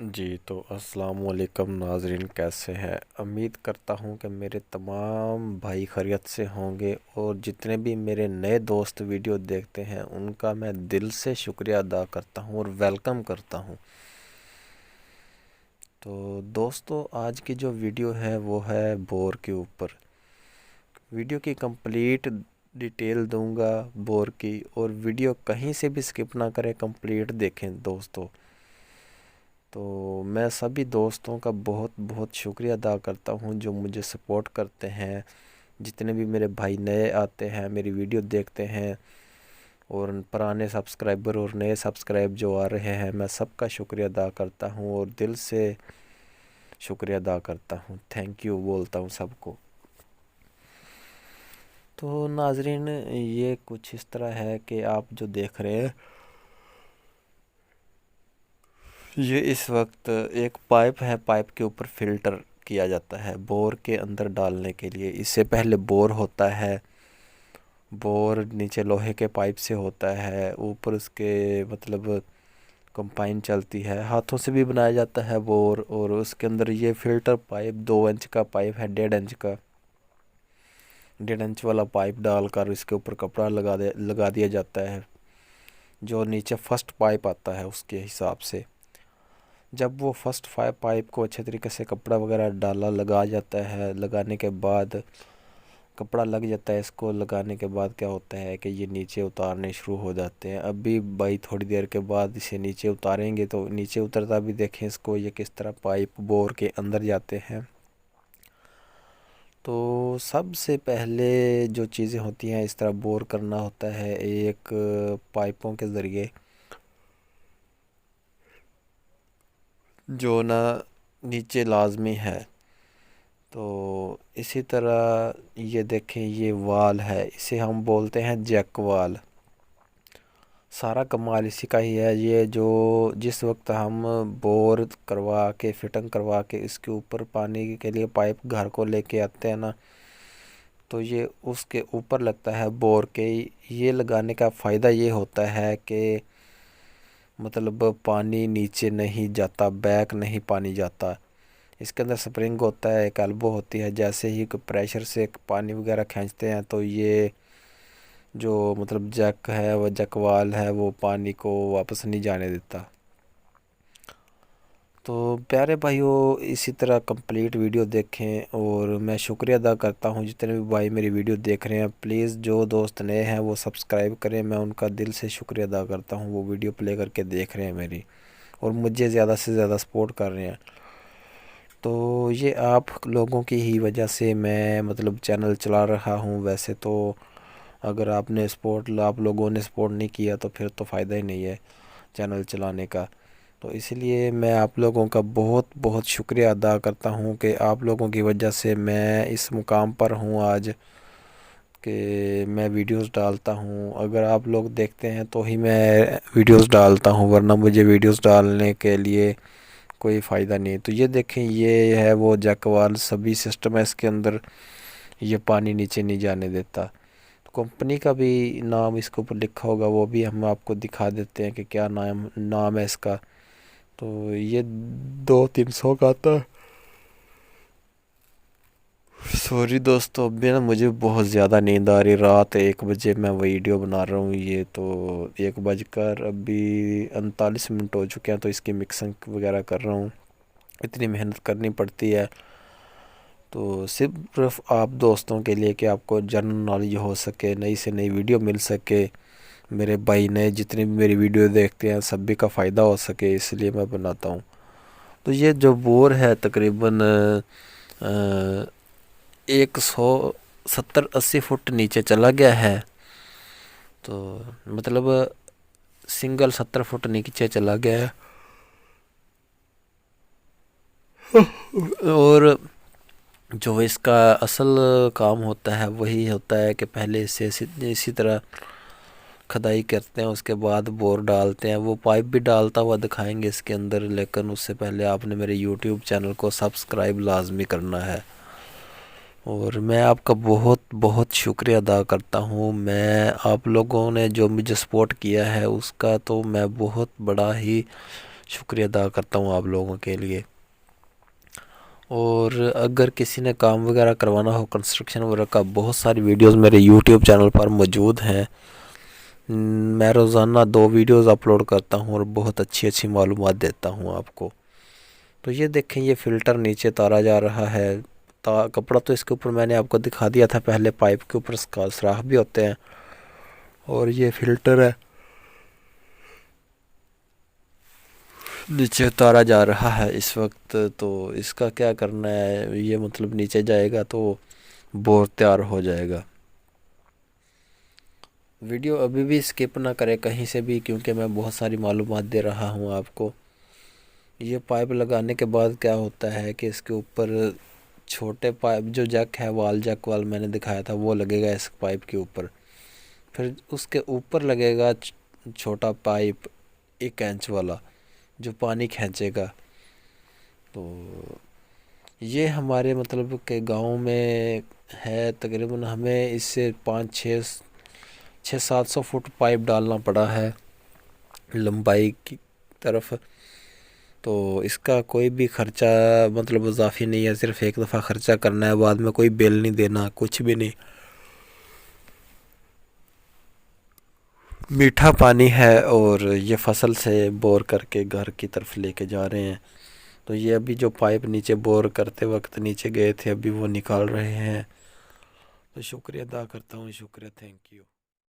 جی تو السلام علیکم ناظرین، کیسے ہیں؟ امید کرتا ہوں کہ میرے تمام بھائی خیریت سے ہوں گے، اور جتنے بھی میرے نئے دوست ویڈیو دیکھتے ہیں ان کا میں دل سے شکریہ ادا کرتا ہوں اور ویلکم کرتا ہوں۔ تو دوستو، آج کی جو ویڈیو ہے وہ ہے بور کے اوپر۔ ویڈیو کی کمپلیٹ ڈیٹیل دوں گا بور کی، اور ویڈیو کہیں سے بھی سکپ نہ کریں، کمپلیٹ دیکھیں دوستو۔ تو میں سبھی دوستوں کا بہت بہت شکریہ ادا کرتا ہوں جو مجھے سپورٹ کرتے ہیں۔ جتنے بھی میرے بھائی نئے آتے ہیں، میری ویڈیو دیکھتے ہیں، اور پرانے سبسکرائبر اور نئے سبسکرائب جو آ رہے ہیں، میں سب کا شکریہ ادا کرتا ہوں اور دل سے شکریہ ادا کرتا ہوں، تھینک یو بولتا ہوں سب کو۔ تو ناظرین، یہ کچھ اس طرح ہے کہ آپ جو دیکھ رہے ہیں، یہ اس وقت ایک پائپ ہے۔ پائپ کے اوپر فلٹر کیا جاتا ہے بور کے اندر ڈالنے کے لیے۔ اس سے پہلے بور ہوتا ہے، بور نیچے لوہے کے پائپ سے ہوتا ہے، اوپر اس کے کمپائن چلتی ہے، ہاتھوں سے بھی بنایا جاتا ہے بور، اور اس کے اندر یہ فلٹر پائپ 2 انچ کا پائپ ہے، 1.5 انچ کا، 1.5 انچ والا پائپ ڈال کر اس کے اوپر کپڑا لگا دیا جاتا ہے، جو نیچے فرسٹ پائپ آتا ہے اس کے حساب سے۔ جب وہ فرسٹ پائپ کو اچھے طریقے سے کپڑا وغیرہ لگا جاتا ہے، لگانے کے بعد کپڑا لگ جاتا ہے، اس کو لگانے کے بعد کیا ہوتا ہے کہ یہ نیچے اتارنے شروع ہو جاتے ہیں۔ اب بھی بھائی تھوڑی دیر کے بعد اسے نیچے اتاریں گے تو نیچے اترتا بھی دیکھیں اس کو، یہ کس طرح پائپ بور کے اندر جاتے ہیں۔ تو سب سے پہلے جو چیزیں ہوتی ہیں، اس طرح بور کرنا ہوتا ہے ایک پائپوں کے ذریعے، جو نیچے لازمی ہے۔ تو اسی طرح یہ دیکھیں، یہ وال ہے، اسے ہم بولتے ہیں جیک وال۔ سارا کمال اسی کا ہی ہے۔ یہ جو جس وقت ہم بور کروا کے فٹنگ کروا کے اس کے اوپر پانی کے لیے پائپ گھر کو لے کے آتے ہیں نا، تو یہ اس کے اوپر لگتا ہے بور کے۔ یہ لگانے کا فائدہ یہ ہوتا ہے کہ پانی نیچے نہیں جاتا، بیک نہیں پانی جاتا۔ اس کے اندر سپرنگ ہوتا ہے، ایک ایلبو ہوتی ہے، جیسے ہی پریشر سے پانی وغیرہ کھینچتے ہیں تو یہ جو جیک ہے، وہ جیک وال ہے، وہ پانی کو واپس نہیں جانے دیتا۔ تو پیارے بھائیو، اسی طرح کمپلیٹ ویڈیو دیکھیں، اور میں شکریہ ادا کرتا ہوں جتنے بھی بھائی میری ویڈیو دیکھ رہے ہیں۔ پلیز جو دوست نئے ہیں وہ سبسکرائب کریں، میں ان کا دل سے شکریہ ادا کرتا ہوں، وہ ویڈیو پلے کر کے دیکھ رہے ہیں میری، اور مجھے زیادہ سے زیادہ سپورٹ کر رہے ہیں۔ تو یہ آپ لوگوں کی ہی وجہ سے میں چینل چلا رہا ہوں۔ ویسے تو اگر آپ لوگوں نے سپورٹ نہیں کیا تو پھر تو فائدہ ہی نہیں ہے چینل چلانے کا۔ تو اس لیے میں آپ لوگوں کا بہت بہت شکریہ ادا کرتا ہوں کہ آپ لوگوں کی وجہ سے میں اس مقام پر ہوں آج، کہ میں ویڈیوز ڈالتا ہوں۔ اگر آپ لوگ دیکھتے ہیں تو ہی میں ویڈیوز ڈالتا ہوں، ورنہ مجھے ویڈیوز ڈالنے کے لیے کوئی فائدہ نہیں۔ تو یہ دیکھیں، یہ ہے وہ جیک وال، سبھی سسٹم ہے اس کے اندر، یہ پانی نیچے نہیں جانے دیتا۔ کمپنی کا بھی نام اس کے اوپر لکھا ہوگا، وہ بھی ہم آپ کو دکھا دیتے ہیں کہ کیا نام ہے اس کا۔ تو یہ 200-300 کا آتا ہے۔ سوری دوستو، ابھی مجھے بہت زیادہ نیند آ رہی، رات 1 بجے میں ویڈیو بنا رہا ہوں، یہ تو 1:39 ہو چکے ہیں، تو اس کی مکسنگ وغیرہ کر رہا ہوں، اتنی محنت کرنی پڑتی ہے۔ تو صرف آپ دوستوں کے لیے کہ آپ کو جنرل نالج ہو سکے، نئی سے نئی ویڈیو مل سکے، میرے بھائی نئے جتنے بھی میری ویڈیو دیکھتے ہیں سبھی کا فائدہ ہو سکے، اس لیے میں بناتا ہوں۔ تو یہ جو بور ہے تقریباً 170-80 فٹ نیچے چلا گیا ہے، تو سنگل 70 فٹ نیچے چلا گیا ہے، اور جو اس کا اصل کام ہوتا ہے وہی ہوتا ہے کہ پہلے سے اسی طرح کھدائی کرتے ہیں، اس کے بعد بور ڈالتے ہیں۔ وہ پائپ بھی ڈالتا ہوا دکھائیں گے اس کے اندر، لیکن اس سے پہلے آپ نے میرے یوٹیوب چینل کو سبسکرائب لازمی کرنا ہے، اور میں آپ کا بہت بہت شکریہ ادا کرتا ہوں۔ آپ لوگوں نے جو مجھے سپورٹ کیا ہے اس کا تو میں بہت بڑا ہی شکریہ ادا کرتا ہوں آپ لوگوں کے لیے۔ اور اگر کسی نے کام وغیرہ کروانا ہو کنسٹرکشن وغیرہ کا، بہت ساری ویڈیوز میرے یوٹیوب چینل پر موجود ہیں۔ میں روزانہ 2 ویڈیوز اپلوڈ کرتا ہوں اور بہت اچھی معلومات دیتا ہوں آپ کو۔ تو یہ دیکھیں، یہ فلٹر نیچے تارا جا رہا ہے، کپڑا تو اس کے اوپر میں نے آپ کو دکھا دیا تھا پہلے، پائپ کے اوپر سوراخ بھی ہوتے ہیں، اور یہ فلٹر ہے نیچے اتارا جا رہا ہے اس وقت۔ تو اس کا کیا کرنا ہے، یہ مطلب نیچے جائے گا تو بور تیار ہو جائے گا۔ ویڈیو ابھی بھی سکپ نہ کرے کہیں سے بھی، کیونکہ میں بہت ساری معلومات دے رہا ہوں آپ کو۔ یہ پائپ لگانے کے بعد کیا ہوتا ہے کہ اس کے اوپر چھوٹے پائپ جو جیک ہے، جیک وال میں نے دکھایا تھا، وہ لگے گا اس پائپ کے اوپر۔ پھر اس کے اوپر لگے گا چھوٹا پائپ 1 انچ والا جو پانی کھینچے گا۔ تو یہ ہمارے مطلب کہ گاؤں میں ہے، تقریباً ہمیں اس سے 600-700 فٹ پائپ ڈالنا پڑا ہے لمبائی کی طرف۔ تو اس کا کوئی بھی خرچہ مطلب اضافی نہیں ہے، صرف ایک دفعہ خرچہ کرنا ہے، بعد میں کوئی بل نہیں دینا، کچھ بھی نہیں۔ میٹھا پانی ہے، اور یہ فصل سے بور کر کے گھر کی طرف لے کے جا رہے ہیں۔ تو یہ ابھی جو پائپ نیچے بور کرتے وقت نیچے گئے تھے، ابھی وہ نکال رہے ہیں۔ تو شکریہ ادا کرتا ہوں، شکریہ، تھینک یو۔